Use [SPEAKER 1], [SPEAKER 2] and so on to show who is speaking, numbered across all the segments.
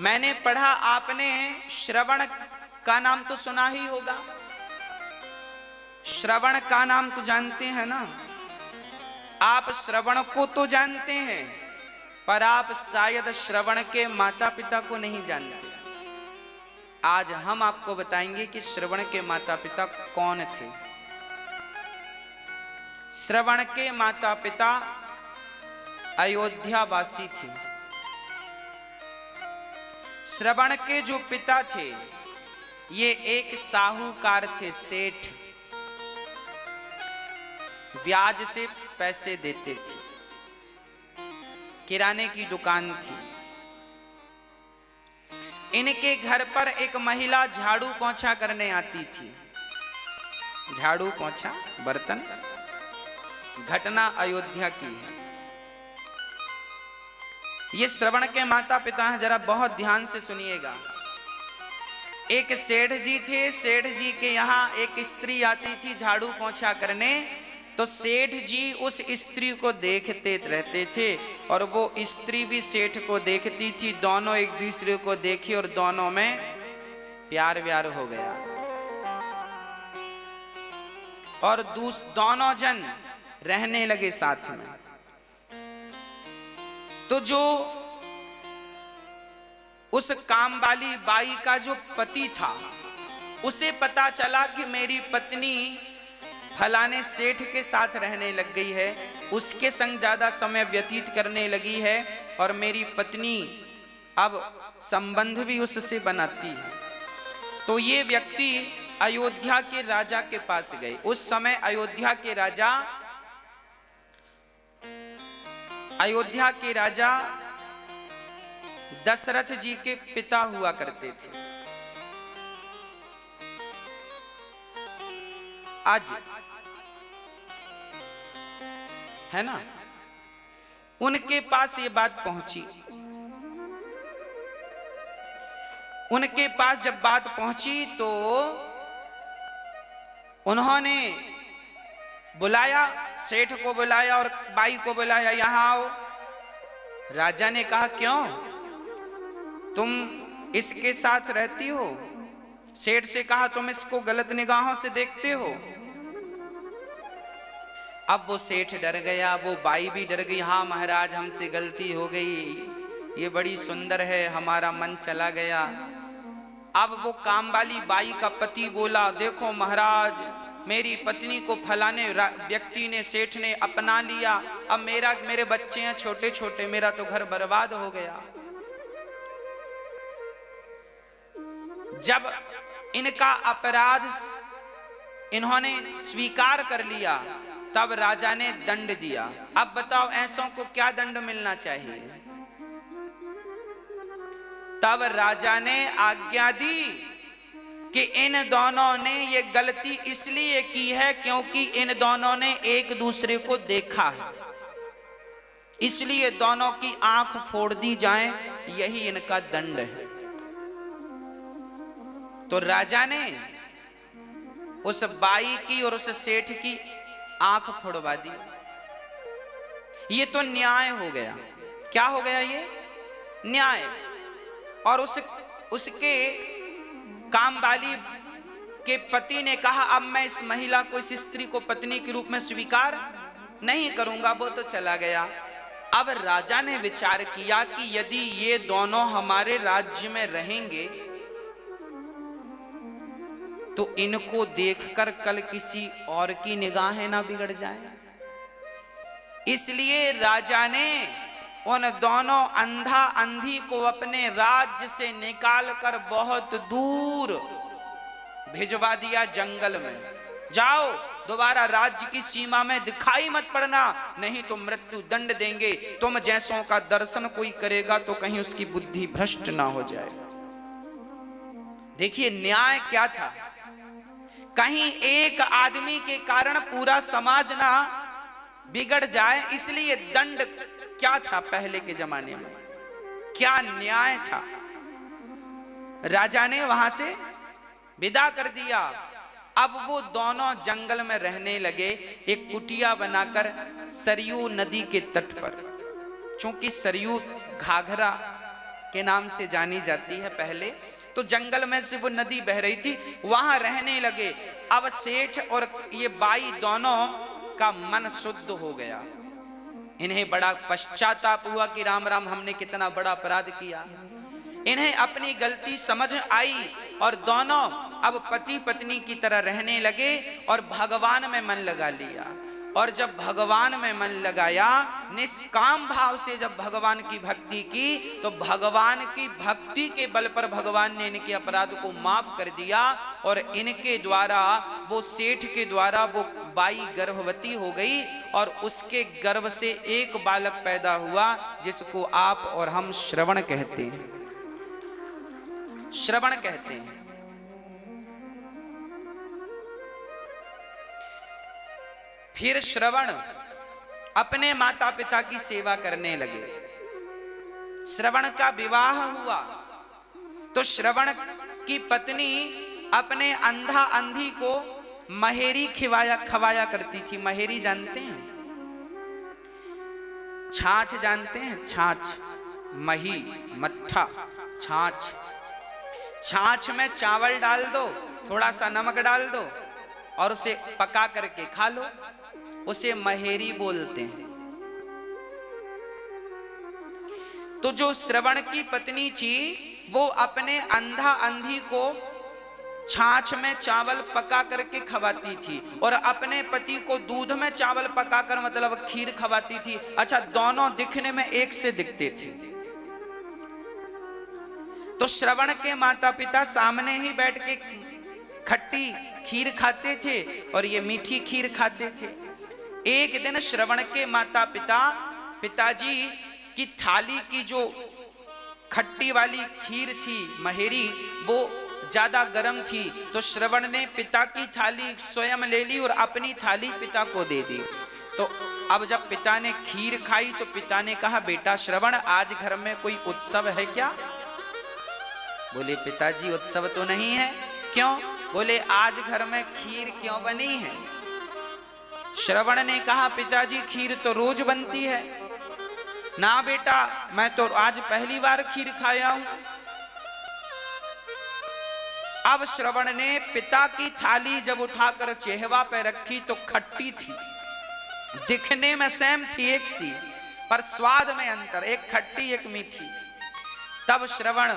[SPEAKER 1] मैंने पढ़ा, आपने श्रवण का नाम तो सुना ही होगा। श्रवण का नाम तो जानते हैं ना। आप श्रवण को तो जानते हैं, पर आप शायद श्रवण के माता पिता को नहीं जानते। आज हम आपको बताएंगे कि श्रवण के माता पिता कौन थे। श्रवण के माता पिता अयोध्यावासी थे। श्रवण के जो पिता थे ये एक साहूकार थे, सेठ। ब्याज से पैसे देते थे। किराने की दुकान थी। इनके घर पर एक महिला झाड़ू पोंछा करने आती थी। झाड़ू पोंछा, बर्तन। घटना अयोध्या की है। ये श्रवण के माता पिता हैं, जरा बहुत ध्यान से सुनिएगा। एक सेठ जी थे। सेठ जी के यहाँ एक स्त्री आती थी झाड़ू पोंछा करने। तो सेठ जी उस स्त्री को देखते रहते थे और वो स्त्री भी सेठ को देखती थी। दोनों एक दूसरे को देखे और दोनों में प्यार व्यार हो गया। और दोनों जन रहने लगे साथ में। तो जो उस काम वाली बाई का जो पति था, उसे पता चला कि मेरी पत्नी फलाने सेठ के साथ रहने लग गई है, उसके संग ज्यादा समय व्यतीत करने लगी है और मेरी पत्नी अब संबंध भी उससे बनाती है। तो ये व्यक्ति अयोध्या के राजा के पास गए। उस समय अयोध्या के राजा दशरथ जी के पिता हुआ करते थे। आज है ना, उनके पास ये बात पहुंची। उनके पास जब बात पहुंची तो उन्होंने बुलाया, सेठ को बुलाया और बाई को बुलाया, यहां आओ। राजा ने कहा क्यों, तुम इसके साथ रहती हो? सेठ से कहा तुम इसको गलत निगाहों से देखते हो। अब वो सेठ डर गया, वो बाई भी डर गई। हाँ महाराज, हमसे गलती हो गई, ये बड़ी सुंदर है, हमारा मन चला गया। अब वो काम वाली बाई का पति बोला, देखो महाराज, मेरी पत्नी को फलाने व्यक्ति ने, सेठ ने अपना लिया। अब मेरे बच्चे हैं छोटे छोटे, मेरा तो घर बर्बाद हो गया। जब इनका अपराध इन्होंने स्वीकार कर लिया तब राजा ने दंड दिया। अब बताओ ऐसों को क्या दंड मिलना चाहिए? तब राजा ने आज्ञा दी कि इन दोनों ने ये गलती इसलिए की है क्योंकि इन दोनों ने एक दूसरे को देखा है, इसलिए दोनों की आंख फोड़ दी जाए, यही इनका दंड है। तो राजा ने उस बाई की और उस सेठ की आंख फोड़वा दी। ये तो न्याय हो गया। क्या हो गया? ये न्याय। और उसके काम वाली के पति ने कहा अब मैं इस महिला को, इस स्त्री को पत्नी के रूप में स्वीकार नहीं करूंगा। वो तो चला गया। अब राजा ने विचार किया कि यदि ये दोनों हमारे राज्य में रहेंगे तो इनको देखकर कल किसी और की निगाहें ना बिगड़ जाए। इसलिए राजा ने उन दोनों अंधा अंधी को अपने राज्य से निकालकर बहुत दूर भिजवा दिया, जंगल में। जाओ, दोबारा राज्य की सीमा में दिखाई मत पड़ना, नहीं तो मृत्यु दंड देंगे। तुम जैसों का दर्शन कोई करेगा तो कहीं उसकी बुद्धि भ्रष्ट ना हो जाए। देखिए न्याय क्या था। कहीं एक आदमी के कारण पूरा समाज ना बिगड़ जाए, इसलिए दंड क्या था पहले के जमाने में, क्या न्याय था। राजा ने वहां से विदा कर दिया। अब वो दोनों जंगल में रहने लगे, एक कुटिया बनाकर सरयू नदी के तट पर। चूंकि सरयू घाघरा के नाम से जानी जाती है। पहले तो जंगल में से वो नदी बह रही थी, वहां रहने लगे। अब सेठ और ये बाई दोनों का मन शुद्ध हो गया। इन्हें बड़ा पश्चाताप हुआ कि राम राम, हमने कितना बड़ा अपराध किया। इन्हें अपनी गलती समझ आई और दोनों अब पति पत्नी की तरह रहने लगे और भगवान में मन लगा लिया। और जब भगवान में मन लगाया, निष्काम भाव से जब भगवान की भक्ति की, तो भगवान की भक्ति के बल पर भगवान ने इनके अपराध को माफ कर दिया। और इनके द्वारा, वो सेठ के द्वारा, वो बाई गर्भवती हो गई और उसके गर्भ से एक बालक पैदा हुआ, जिसको आप और हम श्रवण कहते हैं। श्रवण कहते हैं। फिर श्रवण अपने माता पिता की सेवा करने लगे। श्रवण का विवाह हुआ तो श्रवण की पत्नी अपने अंधा अंधी को महेरी खवाया करती थी। महेरी जानते हैं? छाछ जानते हैं? छाछ, मही, मट्ठा, छाछ। छाछ में चावल डाल दो, थोड़ा सा नमक डाल दो और उसे पका करके खा लो, उसे महेरी बोलते हैं। तो जो श्रवण की पत्नी थी, वो अपने अंधा अंधी को छाछ में चावल पका करके खवाती थी और अपने पति को दूध में चावल पकाकर, मतलब खीर खवाती थी। अच्छा, दोनों दिखने में एक से दिखते थे। तो श्रवण के माता पिता सामने ही बैठ के खट्टी खीर खाते थे और ये मीठी खीर खाते थे। एक दिन श्रवण के माता पिताजी की थाली की जो खट्टी वाली खीर थी, महेरी, वो ज्यादा गर्म थी। तो श्रवण ने पिता की थाली स्वयं ले ली और अपनी थाली पिता को दे दी। तो अब जब पिता ने खीर खाई तो पिता ने कहा, बेटा श्रवण, आज घर में कोई उत्सव है क्या? बोले, पिताजी उत्सव तो नहीं है। क्यों? बोले, आज घर में खीर क्यों बनी है? श्रवण ने कहा, पिताजी खीर तो रोज बनती है। ना बेटा, मैं तो आज पहली बार खीर खाया हूं। अब श्रवण ने पिता की थाली जब उठाकर चेहवा पे रखी तो खट्टी थी। दिखने में सेम थी एक सी, पर स्वाद में अंतर, एक खट्टी एक मीठी। तब श्रवण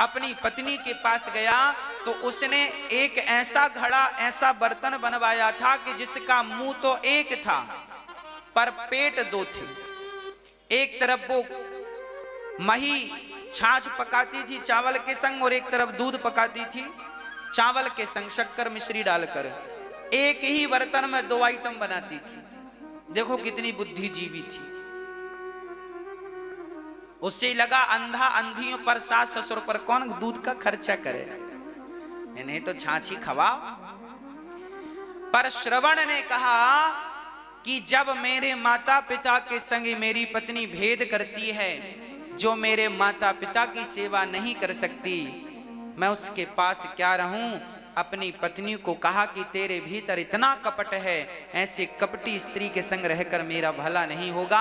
[SPEAKER 1] अपनी पत्नी के पास गया तो उसने एक ऐसा घड़ा, ऐसा बर्तन बनवाया था कि जिसका मुंह तो एक था पर पेट दो थे। एक तरफ वो मही छाछ पकाती थी चावल के संग और एक तरफ दूध पकाती थी चावल के संग, शक्कर मिश्री डालकर। एक ही बर्तन में दो आइटम बनाती थी। देखो कितनी बुद्धिजीवी थी। उससे लगा, अंधा अंधियों पर, सास ससुर पर कौन दूध का खर्चा करे, इन्हें तो छाछी खवाओ। पर श्रवण ने कहा कि जब मेरे माता पिता के संग मेरी पत्नी भेद करती है, जो मेरे माता पिता की सेवा नहीं कर सकती, मैं उसके पास क्या रहूं। अपनी पत्नी को कहा कि तेरे भीतर इतना कपट है, ऐसे कपटी स्त्री के संग रहकर मेरा भला नहीं होगा।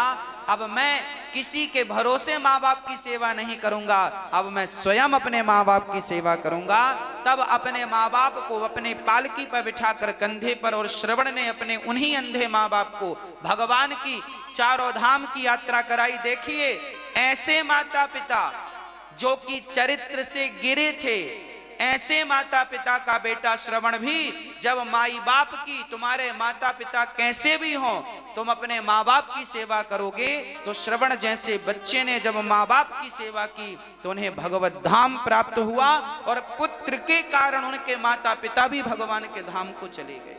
[SPEAKER 1] अब मैं किसी के भरोसे माँ बाप की सेवा नहीं करूंगा, अब मैं स्वयं अपने माँ बाप की सेवा करूंगा। तब अपने माँ बाप को अपने पालकी पर बिठाकर कंधे पर, और श्रवण ने अपने उन्हीं अंधे माँ बाप को भगवान की चारों धाम की यात्रा कराई। देखिए, ऐसे माता पिता जो कि चरित्र से गिरे थे, ऐसे माता पिता का बेटा श्रवण भी जब माई बाप की, तुम्हारे माता पिता कैसे भी हों, तुम अपने माँ बाप की सेवा करोगे। तो श्रवण जैसे बच्चे ने जब माँ बाप की सेवा की तो उन्हें भगवत धाम प्राप्त हुआ और पुत्र के कारण उनके माता पिता भी भगवान के धाम को चले गए।